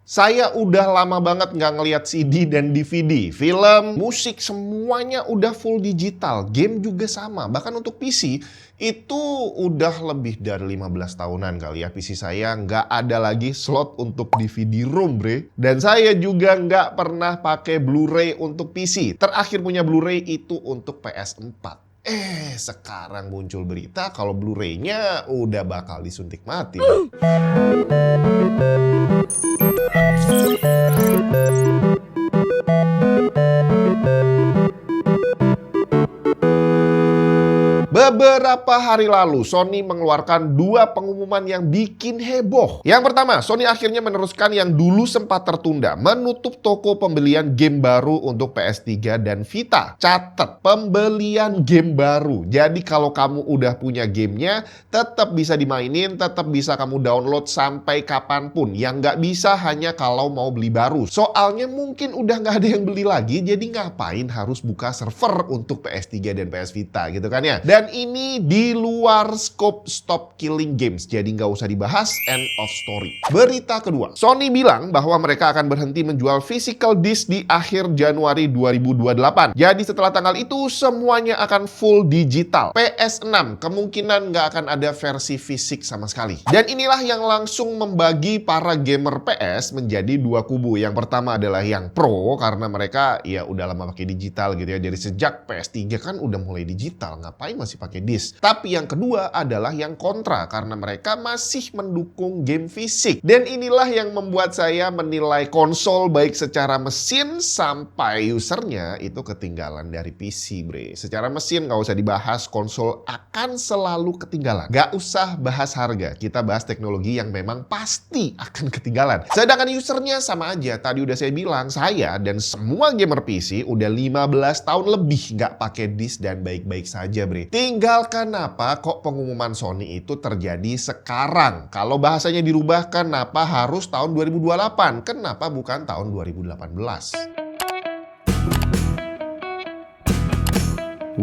Saya udah lama banget nggak ngeliat CD dan DVD. Film, musik, semuanya udah full digital. Game juga sama. Bahkan untuk PC, itu udah lebih dari 15 tahunan kali ya. PC saya nggak ada lagi slot untuk DVD-ROM, bre. Dan saya juga nggak pernah pakai Blu-ray untuk PC. Terakhir punya Blu-ray itu untuk PS4. Sekarang muncul berita kalau Blu-ray-nya udah bakal disuntik mati. Beberapa hari lalu, Sony mengeluarkan dua pengumuman yang bikin heboh. Yang pertama, Sony akhirnya meneruskan yang dulu sempat tertunda, menutup toko pembelian game baru untuk PS3 dan Vita. Catat, pembelian game baru. Jadi kalau kamu udah punya gamenya, tetap bisa dimainin, tetap bisa kamu download sampai kapanpun. Yang nggak bisa hanya kalau mau beli baru. Soalnya mungkin udah nggak ada yang beli lagi, jadi ngapain harus buka server untuk PS3 dan PS Vita gitu kan ya. Dan ini di luar scope Stop Killing Games, jadi nggak usah dibahas, end of story. Berita kedua, Sony bilang bahwa mereka akan berhenti menjual physical disc di akhir Januari 2028. Jadi setelah tanggal itu semuanya akan full digital. PS6 kemungkinan nggak akan ada versi fisik sama sekali. Dan inilah yang langsung membagi para gamer PS menjadi dua kubu. Yang pertama adalah yang pro, karena mereka ya udah lama pakai digital gitu ya. Dari sejak PS3 kan udah mulai digital, ngapain masih pakai disk. Tapi yang kedua adalah yang kontra, karena mereka masih mendukung game fisik. Dan inilah yang membuat saya menilai konsol baik secara mesin sampai usernya itu ketinggalan dari PC, bre. Secara mesin nggak usah dibahas, konsol akan selalu ketinggalan. Nggak usah bahas harga, kita bahas teknologi yang memang pasti akan ketinggalan. Sedangkan usernya sama aja. Tadi udah saya bilang, saya dan semua gamer PC udah 15 tahun lebih nggak pakai disk dan baik-baik saja, bre. Tinggal kenapa kok pengumuman Sony itu terjadi sekarang? Kalau bahasanya dirubah, kenapa harus tahun 2028? Kenapa bukan tahun 2018?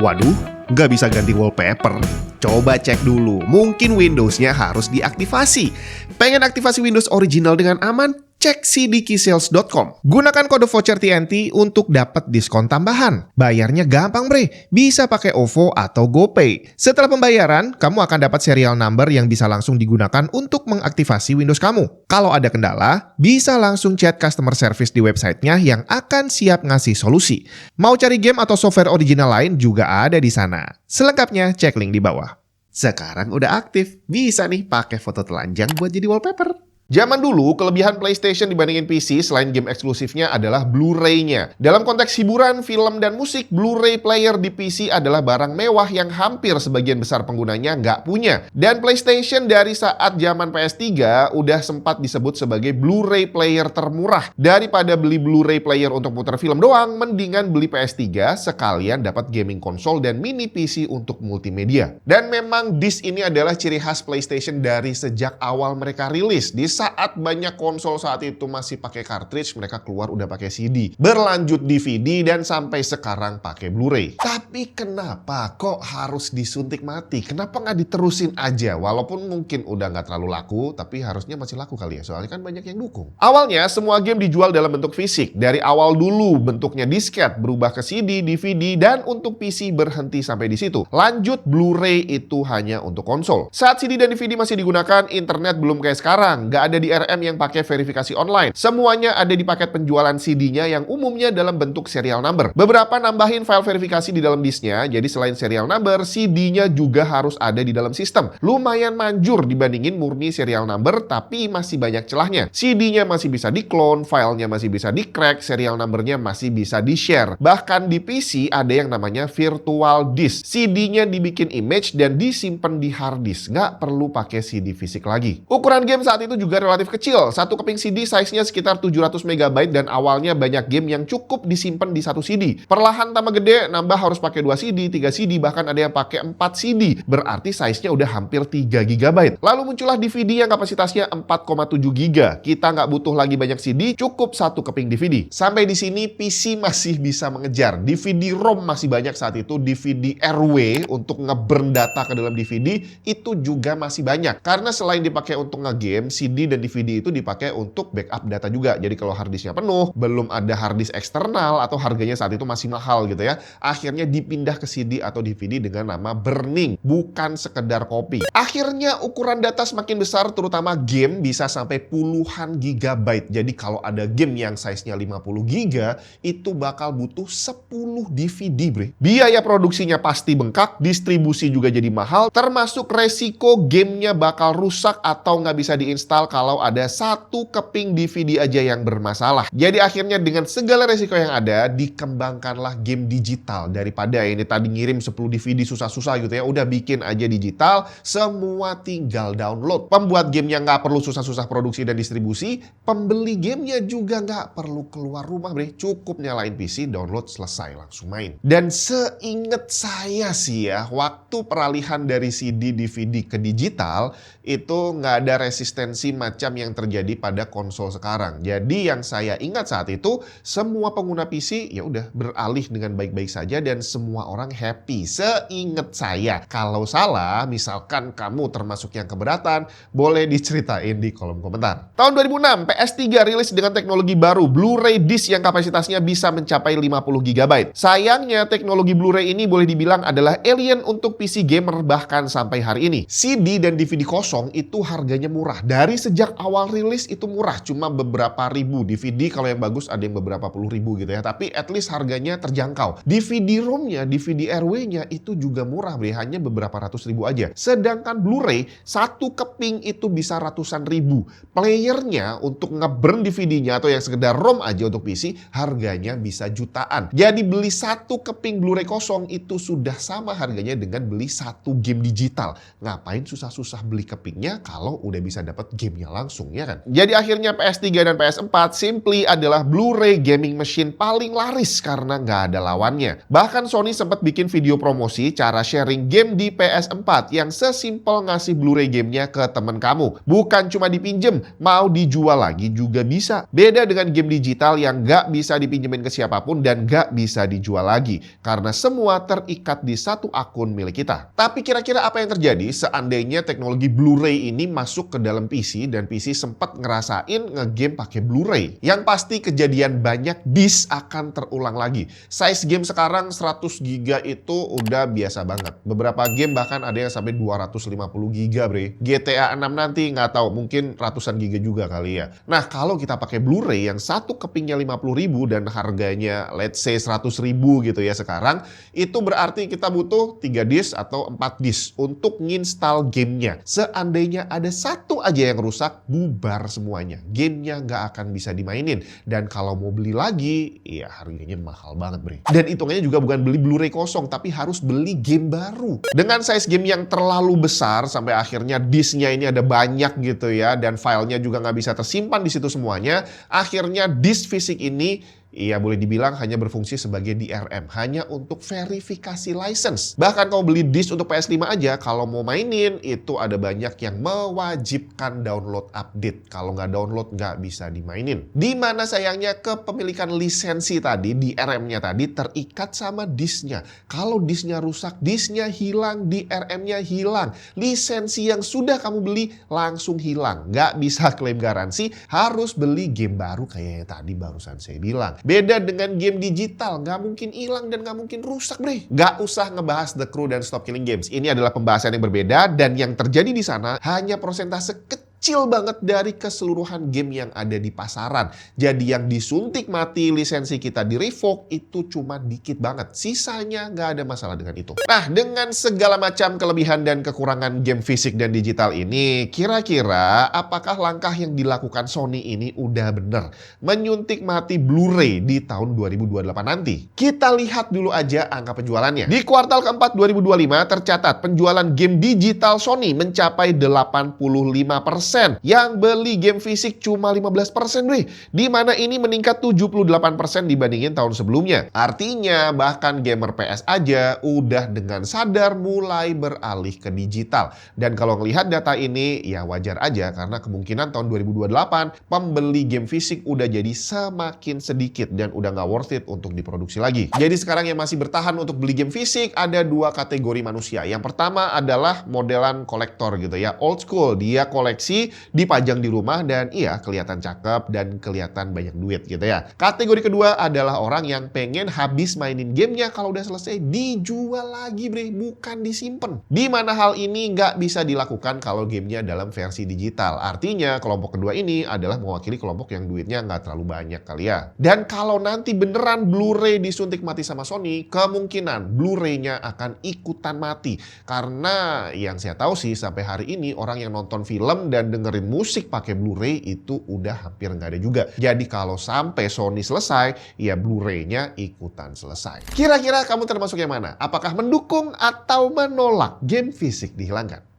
Waduh, nggak bisa ganti wallpaper. Coba cek dulu, mungkin Windows-nya harus diaktifasi. Pengen aktifasi Windows original dengan aman? Cek cdkeysales.com. Gunakan kode voucher TNT untuk dapat diskon tambahan. Bayarnya gampang, bre. Bisa pakai OVO atau GoPay. Setelah pembayaran, kamu akan dapat serial number yang bisa langsung digunakan untuk mengaktifasi Windows kamu. Kalau ada kendala, bisa langsung chat customer service di websitenya yang akan siap ngasih solusi. Mau cari game atau software original lain juga ada di sana. Selengkapnya cek link di bawah. Sekarang udah aktif, bisa nih pakai foto telanjang buat jadi wallpaper. Zaman dulu, kelebihan PlayStation dibandingin PC selain game eksklusifnya adalah Blu-ray-nya. Dalam konteks hiburan, film, dan musik, Blu-ray player di PC adalah barang mewah yang hampir sebagian besar penggunanya nggak punya. Dan PlayStation dari saat zaman PS3 udah sempat disebut sebagai Blu-ray player termurah. Daripada beli Blu-ray player untuk putar film doang, mendingan beli PS3 sekalian dapat gaming konsol dan mini PC untuk multimedia. Dan memang disc ini adalah ciri khas PlayStation dari sejak awal mereka rilis. Di saat banyak konsol saat itu masih pakai cartridge, mereka keluar udah pakai CD. Berlanjut DVD dan sampai sekarang pakai Blu-ray. Tapi kenapa kok harus disuntik mati? Kenapa nggak diterusin aja? Walaupun mungkin udah nggak terlalu laku, tapi harusnya masih laku kali ya. Soalnya kan banyak yang dukung. Awalnya semua game dijual dalam bentuk fisik. Dari awal dulu bentuknya disket, berubah ke CD, DVD, dan untuk PC berhenti sampai di situ. Lanjut Blu-ray itu hanya untuk konsol. Saat CD dan DVD masih digunakan, internet belum kayak sekarang. Nggak ada DRM yang pakai verifikasi online. Semuanya ada di paket penjualan CD-nya yang umumnya dalam bentuk serial number. Beberapa nambahin file verifikasi di dalam disknya, jadi selain serial number, CD-nya juga harus ada di dalam sistem. Lumayan manjur dibandingin murni serial number, tapi masih banyak celahnya. CD-nya masih bisa di-clone, filenya masih bisa di-crack, serial number-nya masih bisa di-share. Bahkan di PC ada yang namanya virtual disk. CD-nya dibikin image dan disimpan di hard disk. Nggak perlu pakai CD fisik lagi. Ukuran game saat itu juga relatif kecil. Satu keping CD size-nya sekitar 700 MB dan awalnya banyak game yang cukup disimpan di satu CD. Perlahan tambah gede, nambah harus pakai 2 CD, 3 CD, bahkan ada yang pakai 4 CD. Berarti size-nya udah hampir 3 GB. Lalu muncullah DVD yang kapasitasnya 4,7 GB. Kita nggak butuh lagi banyak CD, cukup satu keping DVD. Sampai di sini PC masih bisa mengejar. DVD-ROM masih banyak saat itu, DVD RW untuk nge-burn data ke dalam DVD itu juga masih banyak. Karena selain dipakai untuk nge-game, CD CD dan DVD itu dipakai untuk backup data juga. Jadi kalau hard disknya penuh, belum ada hard disk eksternal atau harganya saat itu masih mahal gitu ya, akhirnya dipindah ke CD atau DVD dengan nama burning, bukan sekedar copy. Akhirnya ukuran data semakin besar, terutama game bisa sampai puluhan gigabyte. Jadi kalau ada game yang size-nya 50 giga, itu bakal butuh 10 DVD, bre. Biaya produksinya pasti bengkak, distribusi juga jadi mahal, termasuk resiko gamenya bakal rusak atau nggak bisa diinstal kalau ada satu keping DVD aja yang bermasalah. Jadi akhirnya dengan segala resiko yang ada, dikembangkanlah game digital. Daripada ini tadi ngirim 10 DVD susah-susah gitu ya, udah bikin aja digital, semua tinggal download. Pembuat gamenya nggak perlu susah-susah produksi dan distribusi, pembeli gamenya juga nggak perlu keluar rumah, bre. Cukup nyalain PC, download, selesai, langsung main. Dan seinget saya sih ya, waktu peralihan dari CD DVD ke digital itu nggak ada resistensi macam yang terjadi pada konsol sekarang. Jadi yang saya ingat saat itu, semua pengguna PC ya udah beralih dengan baik-baik saja dan semua orang happy. Seinget saya, kalau salah, misalkan kamu termasuk yang keberatan, boleh diceritain di kolom komentar. Tahun 2006, PS3 rilis dengan teknologi baru, Blu-ray disc yang kapasitasnya bisa mencapai 50 GB. Sayangnya, teknologi Blu-ray ini boleh dibilang adalah alien untuk PC gamer bahkan sampai hari ini. CD dan DVD kosong itu harganya murah. Dari sejak awal rilis itu murah, cuma beberapa ribu. DVD kalau yang bagus ada yang beberapa puluh ribu gitu ya, tapi at least harganya terjangkau. DVD-ROM-nya, DVD RW-nya itu juga murah, bre, hanya beberapa ratus ribu aja. Sedangkan Blu-ray, satu keping itu bisa ratusan ribu. Playernya untuk ngeburn DVD-nya atau yang sekedar ROM aja untuk PC, harganya bisa jutaan. Jadi beli satu keping Blu-ray kosong itu sudah sama harganya dengan beli satu game digital. Ngapain susah-susah beli kepingnya kalau udah bisa dapat gamenya langsung, ya kan? Jadi akhirnya PS3 dan PS4 simply adalah Blu-ray gaming machine paling laris karena nggak ada lawannya. Bahkan Sony sempat bikin video promosi cara sharing game di PS4 yang sesimpel ngasih Blu-ray gamenya ke temen kamu. Bukan cuma dipinjem, mau dijual lagi juga bisa. Beda dengan game digital yang nggak bisa dipinjemin ke siapapun dan nggak bisa dijual lagi karena semua terikat di satu akun milik kita. Tapi kira-kira apa yang terjadi seandainya teknologi Blu-ray ini masuk ke dalam PC dan PC sempat ngerasain ngegame pakai Blu-ray? Yang pasti kejadian banyak disk akan terulang lagi. Size game sekarang 100 GB itu udah biasa banget. Beberapa game bahkan ada yang sampai 250 GB, bre. GTA 6 nanti nggak tahu, mungkin ratusan giga juga kali ya. Nah, kalau kita pakai Blu-ray yang satu kepingnya 50.000 dan harganya let's say 100.000 gitu ya sekarang, itu berarti kita butuh 3 disk atau 4 disk untuk nginstal gamenya. Seandainya ada satu aja yang rusak, bubar semuanya. Gamenya nggak akan bisa dimainin. Dan kalau mau beli lagi, ya harganya mahal banget, bre. Dan hitungannya juga bukan beli Blu-ray kosong, tapi harus beli game baru. Dengan size game yang terlalu besar, sampai akhirnya disknya ini ada banyak gitu ya, dan filenya juga nggak bisa tersimpan di situ semuanya, akhirnya disk fisik ini iya boleh dibilang hanya berfungsi sebagai DRM, hanya untuk verifikasi license. Bahkan kalau beli disk untuk PS5 aja, kalau mau mainin itu ada banyak yang mewajibkan download update. Kalau nggak download nggak bisa dimainin. Dimana sayangnya kepemilikan lisensi tadi, DRM-nya tadi terikat sama disknya. Kalau disknya rusak, disknya hilang, DRM-nya hilang. Lisensi yang sudah kamu beli langsung hilang. Nggak bisa klaim garansi, harus beli game baru kayak yang tadi barusan saya bilang. Beda dengan game digital, nggak mungkin hilang dan nggak mungkin rusak, bre. Nggak usah ngebahas The Crew dan Stop Killing Games. Ini adalah pembahasan yang berbeda dan yang terjadi di sana hanya persentase kecil banget dari keseluruhan game yang ada di pasaran. Jadi yang disuntik mati lisensi kita di revoke itu cuma dikit banget. Sisanya nggak ada masalah dengan itu. Nah, dengan segala macam kelebihan dan kekurangan game fisik dan digital ini, kira-kira apakah langkah yang dilakukan Sony ini udah bener menyuntik mati Blu-ray di tahun 2028 nanti? Kita lihat dulu aja angka penjualannya. Di kuartal keempat 2025 tercatat penjualan game digital Sony mencapai 85%. Yang beli game fisik cuma 15%, bre. Di mana ini meningkat 78% dibandingin tahun sebelumnya. Artinya bahkan gamer PS aja udah dengan sadar mulai beralih ke digital. Dan kalau ngelihat data ini ya wajar aja karena kemungkinan tahun 2028 pembeli game fisik udah jadi semakin sedikit dan udah nggak worth it untuk diproduksi lagi. Jadi sekarang yang masih bertahan untuk beli game fisik ada dua kategori manusia. Yang pertama adalah modelan kolektor gitu ya, old school. Dia koleksi lagi, dipajang di rumah dan iya kelihatan cakep dan kelihatan banyak duit gitu ya. Kategori kedua adalah orang yang pengen habis mainin gamenya kalau udah selesai dijual lagi bre, bukan disimpan. Di mana hal ini nggak bisa dilakukan kalau gamenya dalam versi digital. Artinya kelompok kedua ini adalah mewakili kelompok yang duitnya nggak terlalu banyak kali ya. Dan kalau nanti beneran Blu-ray disuntik mati sama Sony, kemungkinan Blu-ray-nya akan ikutan mati. Karena yang saya tahu sih sampai hari ini orang yang nonton film dan dengerin musik pakai Blu-ray itu udah hampir nggak ada juga. Jadi kalau sampai Sony selesai, ya Blu-ray-nya ikutan selesai. Kira-kira kamu termasuk yang mana? Apakah mendukung atau menolak game fisik dihilangkan?